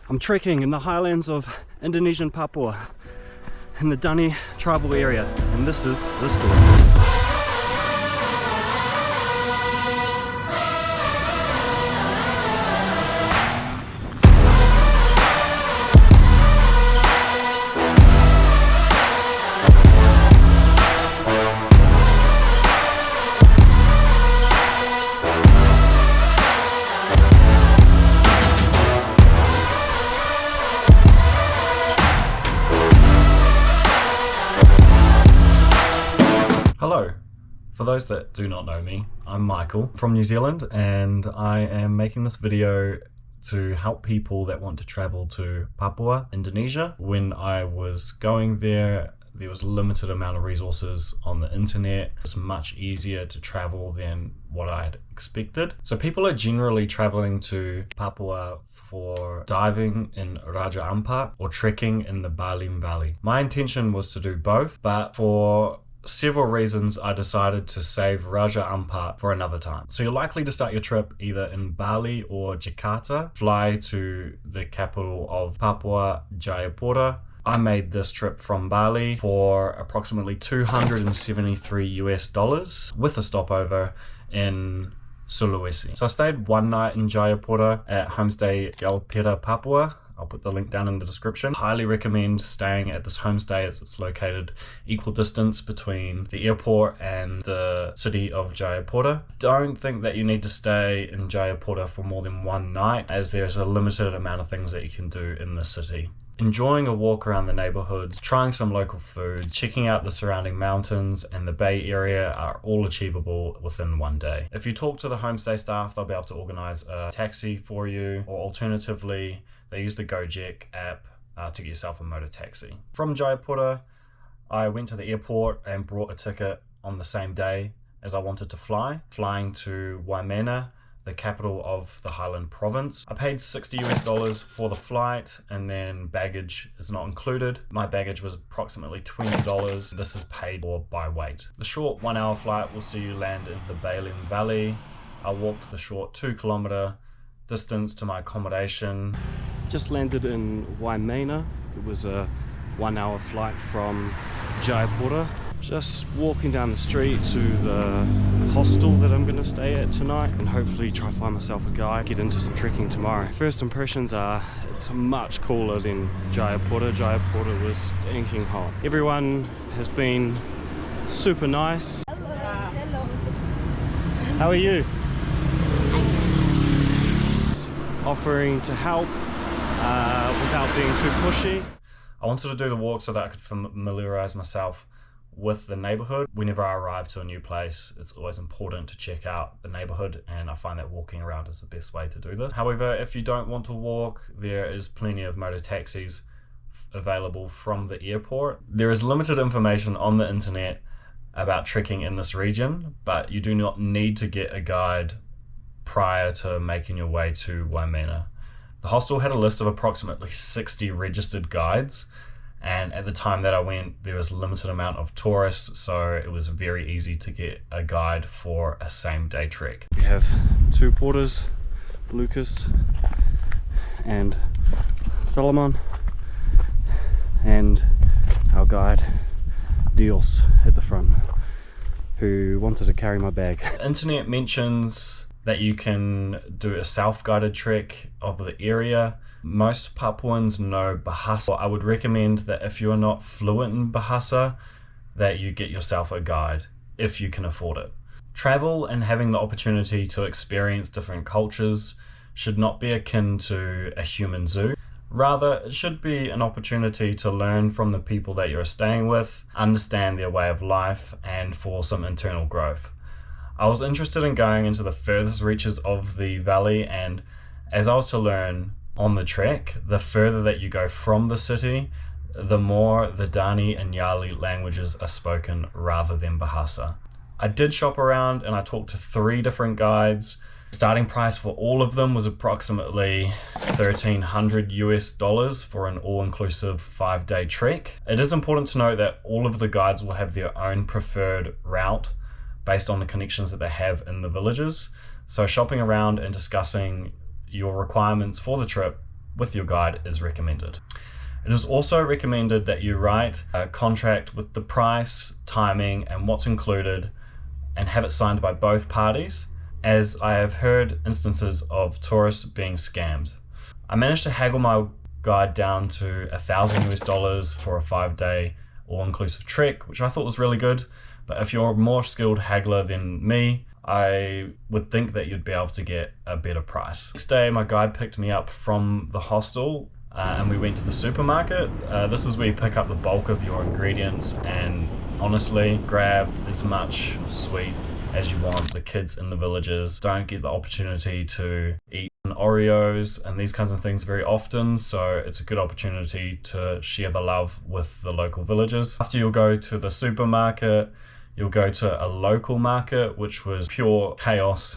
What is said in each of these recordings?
I'm trekking in the highlands of Indonesian Papua in the Dani tribal area, and this is the story. Hello, for those that do not know me, I'm Michael from New Zealand, and I am making this video to help people that want to travel to Papua, Indonesia. When I was going there was a limited amount of resources on the internet. It's much easier to travel than what I had expected. So people are generally traveling to Papua for diving in Raja Ampat or trekking in the Baliem Valley. My intention was to do both, but for several reasons I decided to save Raja Ampat for another time. So you're likely to start your trip either in Bali or Jakarta, fly to the capital of Papua, Jayapura. I made this trip from Bali for approximately $273 with a stopover in Sulawesi. So I stayed one night in Jayapura at homestay Jayapura Papua. I'll put the link down in the description. Highly recommend staying at this homestay as it's located equal distance between the airport and the city of Jayapura. Don't think that you need to stay in Jayapura for more than one night, as there's a limited amount of things that you can do in the city. Enjoying a walk around the neighborhoods, trying some local food, checking out the surrounding mountains and the bay area are all achievable within one day. If you talk to the homestay staff, they'll be able to organize a taxi for you, or alternatively, they use the Gojek app to get yourself a motor taxi. From Jayapura, I went to the airport and brought a ticket on the same day as I wanted to fly, flying to Waimena, the capital of the Highland province. I paid $60 for the flight, and then baggage is not included. My baggage was approximately $20. This is paid for by weight. The short 1 hour flight will see you land in the Baliem Valley. I walked the short 2 kilometer distance to my accommodation. Just landed in Waimena. It was a 1 hour flight from Jayapura. Just walking down the street to the hostel that I'm going to stay at tonight, and hopefully try to find myself a guide, get into some trekking tomorrow. First impressions are it's much cooler than Jayapura. Jayapura was stinking hot. Everyone has been super nice. Hello. How are you? Offering to help without being too pushy. I wanted to do the walk so that I could familiarize myself with the neighborhood. Whenever I arrive to a new place, it's always important to check out the neighborhood, and I find that walking around is the best way to do this. However, if you don't want to walk, there is plenty of motor taxis available from the airport. There is limited information on the internet about trekking in this region, but you do not need to get a guide prior to making your way to Waimena. The hostel had a list of approximately 60 registered guides, and at the time that I went, there was a limited amount of tourists, so it was very easy to get a guide for a same-day trek. We have two porters, Lucas and Solomon, and our guide Dios at the front, who wanted to carry my bag. The internet mentions that you can do a self-guided trek of the area. Most Papuans know Bahasa. I would recommend that if you're not fluent in Bahasa, that you get yourself a guide if you can afford it. Travel and having the opportunity to experience different cultures should not be akin to a human zoo. Rather, it should be an opportunity to learn from the people that you're staying with, understand their way of life, and for some internal growth. I was interested in going into the furthest reaches of the valley, and as I was to learn on the trek, the further that you go from the city, the more the Dani and Yali languages are spoken rather than Bahasa. I did shop around and I talked to 3 different guides. The starting price for all of them was approximately $1,300 for an all-inclusive 5-day trek. It is important to note that all of the guides will have their own preferred route based on the connections that they have in the villages. So shopping around and discussing your requirements for the trip with your guide is recommended. It is also recommended that you write a contract with the price, timing, and what's included, and have it signed by both parties, as I have heard instances of tourists being scammed. I managed to haggle my guide down to $1,000 for a 5-day all-inclusive trek, which I thought was really good. But if you're a more skilled haggler than me, I would think that you'd be able to get a better price. Next day, my guide picked me up from the hostel and we went to the supermarket. This is where you pick up the bulk of your ingredients and honestly grab as much sweet as you want. The kids in the villages don't get the opportunity to eat Oreos and these kinds of things very often, so it's a good opportunity to share the love with the local villagers. After you'll go to the supermarket, you'll go to a local market, which was pure chaos.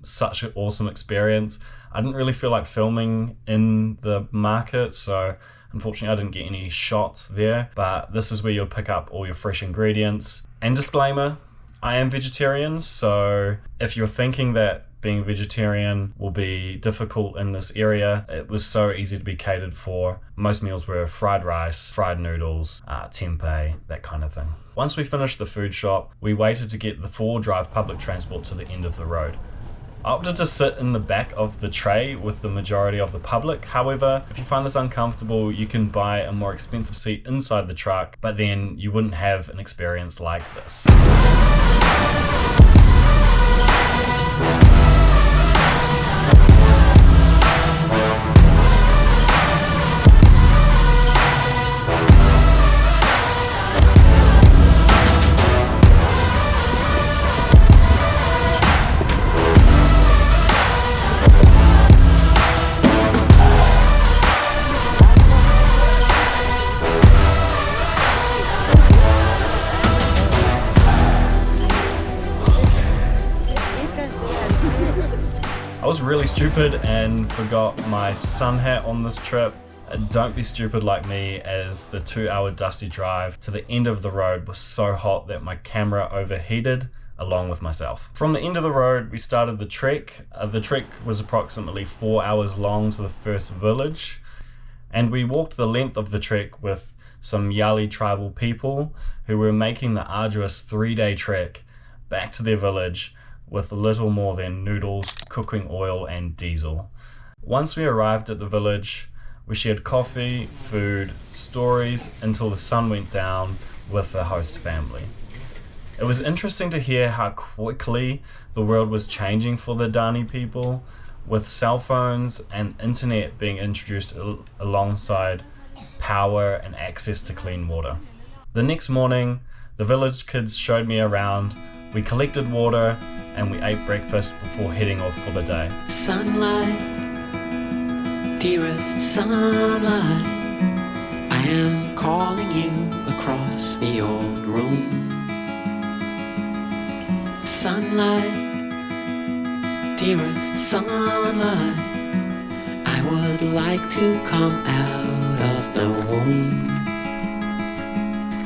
Such an awesome experience. I didn't really feel like filming in the market, so unfortunately I didn't get any shots there, but this is where you'll pick up all your fresh ingredients. And disclaimer, I am vegetarian, so if you're thinking that being vegetarian will be difficult in this area, it was so easy to be catered for. Most meals were fried rice, fried noodles, tempeh, that kind of thing. Once we finished the food shop, we waited to get the 4-wheel-drive public transport to the end of the road. I opted to sit in the back of the tray with the majority of the public. However, if you find this uncomfortable, you can buy a more expensive seat inside the truck, but then you wouldn't have an experience like this. I was really stupid and forgot my sun hat on this trip. Don't be stupid like me, as the 2-hour dusty drive to the end of the road was so hot that my camera overheated along with myself. From the end of the road, we started the trek. The trek was approximately 4 hours long to the first village, and we walked the length of the trek with some Yali tribal people who were making the arduous 3-day trek back to their village with little more than noodles, cooking oil, and diesel. Once we arrived at the village, we shared coffee, food, stories until the sun went down with the host family. It was interesting to hear how quickly the world was changing for the Dani people, with cell phones and internet being introduced alongside power and access to clean water. The next morning, the village kids showed me around. We collected water and we ate breakfast before heading off for the day. Sunlight, dearest sunlight, I am calling you across the old room. Sunlight, dearest sunlight, I would like to come out of the womb.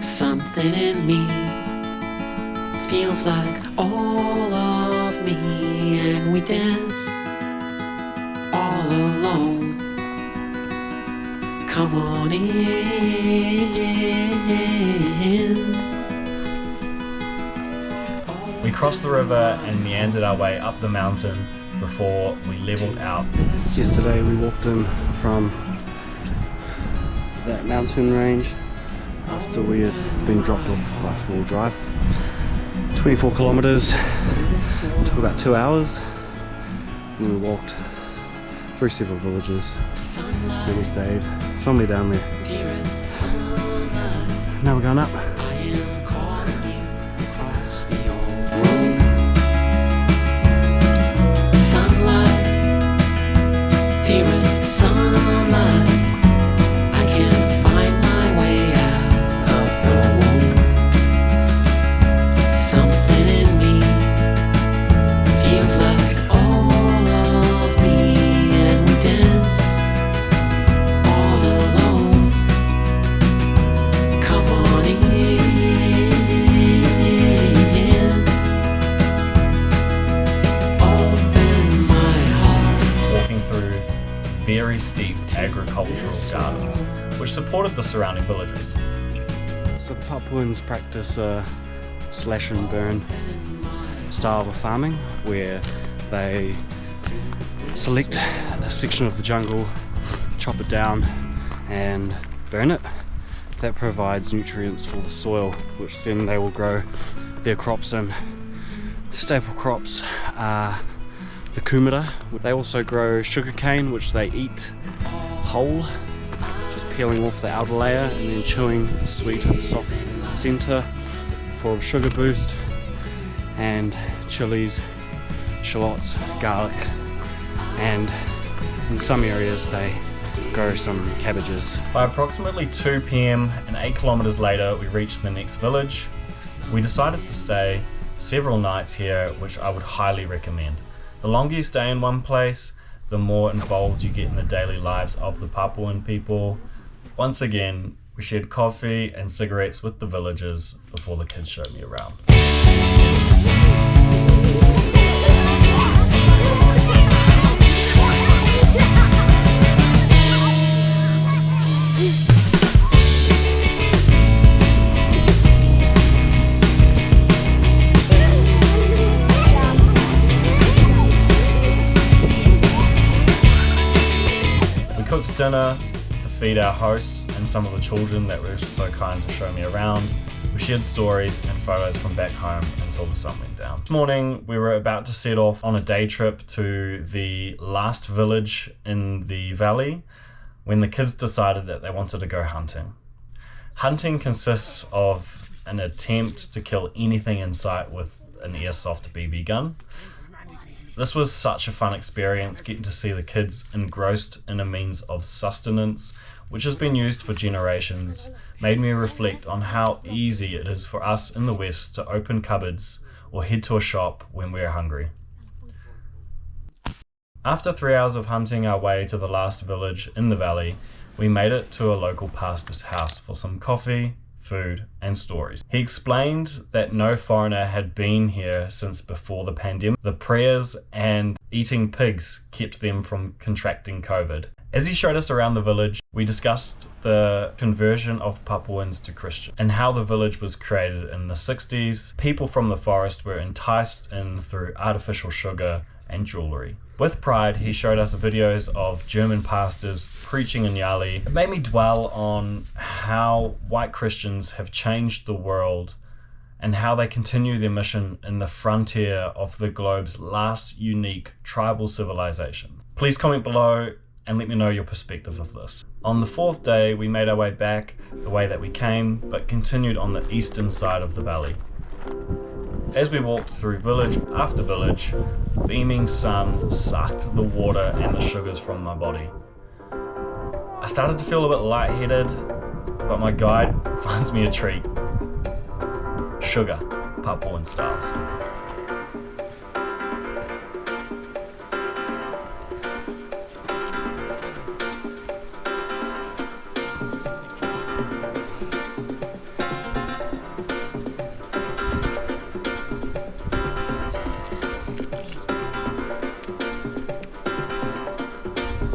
Something in me feels like all of me, and we dance all alone. Come on in. We crossed the river and meandered our way up the mountain before we leveled out. Yesterday we walked in from that mountain range after we had been dropped off by 4-wheel drive. 24 kilometers, took about 2 hours, and we walked through several villages, and we stayed somewhere down there. Now we're going up. Sunlight, dearest sunlight, I can find my way out of the womb. Something in me feels like all of me, and we dance all alone. Come on in. Open my heart. Walking through very steep agricultural gardens, which supported the surrounding villages. So the Papuans practice a slash and burn style of farming, where they select a section of the jungle, chop it down and burn it. That provides nutrients for the soil, which then they will grow their crops in. Staple crops are the kumara. They also grow sugarcane, which they eat whole, just peeling off the outer layer and then chewing the sweet and soft centre for a sugar boost, and chilies, shallots, garlic, and in some areas they grow some cabbages. By approximately 2 p.m. and 8 kilometers later, we reached the next village. We decided to stay several nights here, which I would highly recommend. The longer you stay in one place, the more involved you get in the daily lives of the Papuan people. Once again, we shared coffee and cigarettes with the villagers before the kids showed me around. Cooked dinner to feed our hosts and some of the children that were so kind to show me around. We shared stories and photos from back home until the sun went down. This morning we were about to set off on a day trip to the last village in the valley when the kids decided that they wanted to go hunting. Hunting consists of an attempt to kill anything in sight with an airsoft BB gun. This was such a fun experience, getting to see the kids engrossed in a means of sustenance which has been used for generations, made me reflect on how easy it is for us in the West to open cupboards or head to a shop when we're hungry. After 3 hours of hunting our way to the last village in the valley, we made it to a local pastor's house for some coffee, food and stories. He explained that no foreigner had been here since before the pandemic. The prayers and eating pigs kept them from contracting COVID. As he showed us around the village, we discussed the conversion of Papuans to Christian and how the village was created in the 60s. People from the forest were enticed in through artificial sugar and jewelry. With pride, he showed us videos of German pastors preaching in Yarin. It made me dwell on how white Christians have changed the world and how they continue their mission in the frontier of the globe's last unique tribal civilization. Please comment below and let me know your perspective of this. On the 4th day, we made our way back the way that we came, but continued on the eastern side of the valley. As we walked through village after village, the beaming sun sucked the water and the sugars from my body. I started to feel a bit lightheaded, but my guide finds me a treat. Sugar, Papuan styles.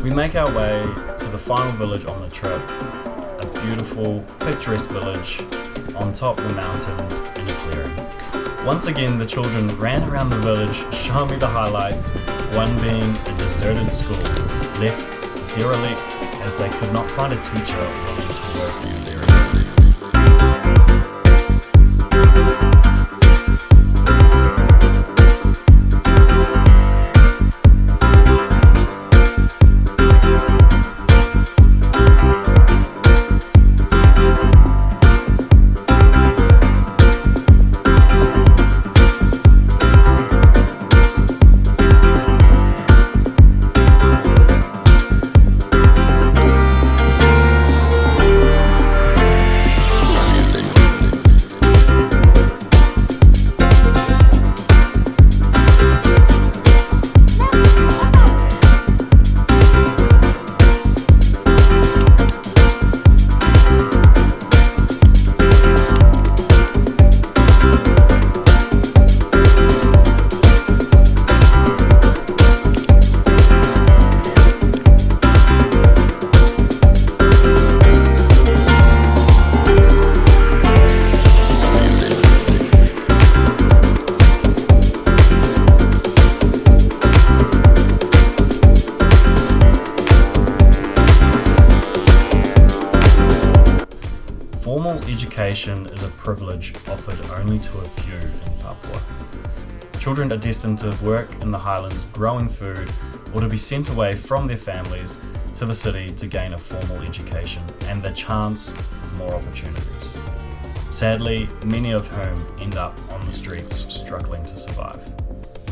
We make our way to the final village on the trip, a beautiful, picturesque village on top of the mountains in a clearing. Once again, the children ran around the village, showing me the highlights, one being a deserted school, left derelict as they could not find a teacher willing to work in the area. Formal education is a privilege offered only to a few in Papua. Children are destined to work in the Highlands growing food or to be sent away from their families to the city to gain a formal education and the chance of more opportunities. Sadly, many of whom end up on the streets struggling to survive.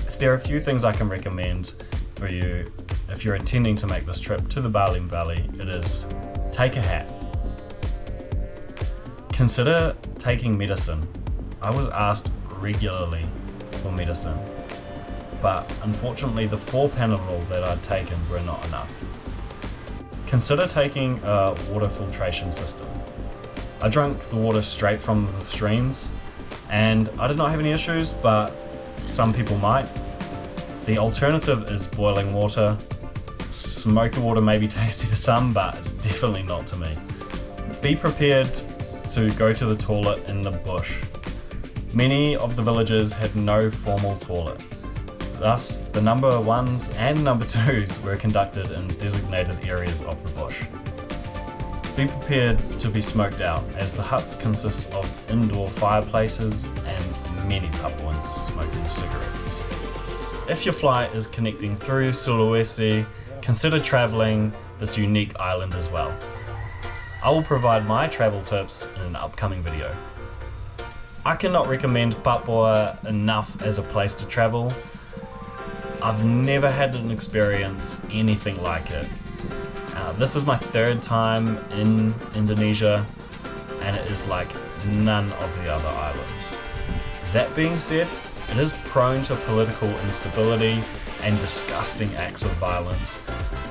If there are a few things I can recommend for you if you're intending to make this trip to the Baliem Valley, it is take a hat. Consider taking medicine. I was asked regularly for medicine, but unfortunately the 4 Panadol that I'd taken were not enough. Consider taking a water filtration system. I drank the water straight from the streams and I did not have any issues, but some people might. The alternative is boiling water. Smoky water may be tasty to some, but it's definitely not to me. Be prepared to go to the toilet in the bush. Many of the villages had no formal toilet. Thus, the number 1s and number 2s were conducted in designated areas of the bush. Be prepared to be smoked out, as the huts consist of indoor fireplaces and many Papuans smoking cigarettes. If your flight is connecting through Sulawesi, consider travelling this unique island as well. I will provide my travel tips in an upcoming video. I cannot recommend Papua enough as a place to travel. I've never had an experience anything like it. This is my 3rd time in Indonesia, and it is like none of the other islands. That being said, it is prone to political instability and disgusting acts of violence,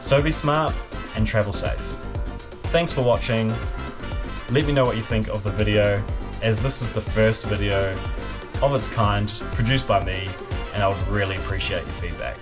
so be smart and travel safe. Thanks for watching. Let me know what you think of the video, as this is the first video of its kind produced by me, and I would really appreciate your feedback.